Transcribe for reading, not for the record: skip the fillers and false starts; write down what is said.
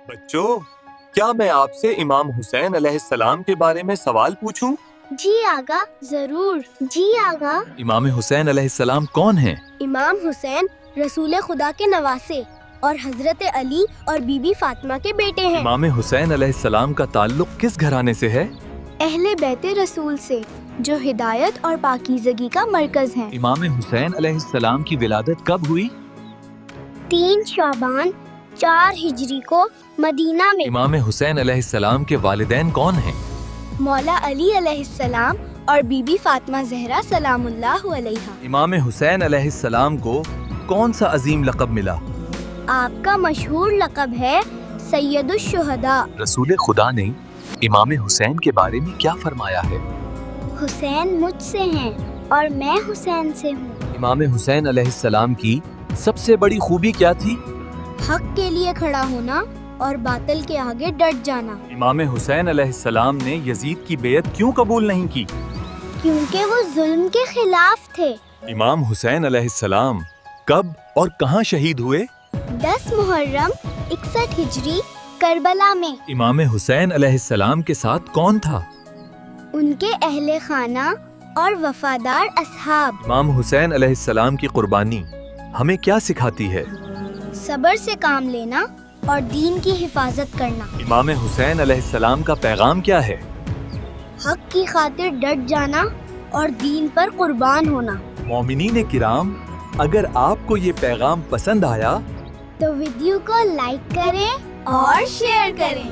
بچوں، کیا میں آپ سے امام حسین علیہ السلام کے بارے میں سوال پوچھوں؟ جی آقا، ضرور۔ جی آقا۔ امام حسین علیہ السلام کون ہیں؟ امام حسین رسول خدا کے نواسے اور حضرت علی اور بی بی فاطمہ کے بیٹے ہیں۔ امام حسین علیہ السلام کا تعلق کس گھرانے سے ہے؟ اہل بیت رسول سے، جو ہدایت اور پاکیزگی کا مرکز ہیں۔ امام حسین علیہ السلام کی ولادت کب ہوئی؟ 3 شعبان 4 ہجری کو مدینہ میں۔ امام حسین علیہ السلام کے والدین کون ہیں؟ مولا علی علیہ السلام اور بی بی فاطمہ زہرا سلام اللہ علیہا۔ امام حسین علیہ السلام کو کون سا عظیم لقب ملا؟ آپ کا مشہور لقب ہے سید الشہداء۔ رسول خدا نے امام حسین کے بارے میں کیا فرمایا ہے؟ حسین مجھ سے ہیں اور میں حسین سے ہوں۔ امام حسین علیہ السلام کی سب سے بڑی خوبی کیا تھی؟ حق کے لیے کھڑا ہونا اور باطل کے آگے ڈٹ جانا۔ امام حسین علیہ السلام نے یزید کی بیعت کیوں قبول نہیں کی؟ کیونکہ وہ ظلم کے خلاف تھے۔ امام حسین علیہ السلام کب اور کہاں شہید ہوئے؟ 10 محرم 61 ہجری کربلا میں۔ امام حسین علیہ السلام کے ساتھ کون تھا؟ ان کے اہل خانہ اور وفادار اصحاب۔ امام حسین علیہ السلام کی قربانی ہمیں کیا سکھاتی ہے؟ صبر سے کام لینا اور دین کی حفاظت کرنا۔ امام حسین علیہ السلام کا پیغام کیا ہے؟ حق کی خاطر ڈٹ جانا اور دین پر قربان ہونا۔ مومنین کرام، اگر آپ کو یہ پیغام پسند آیا تو ویڈیو کو لائک کریں اور شیئر کریں۔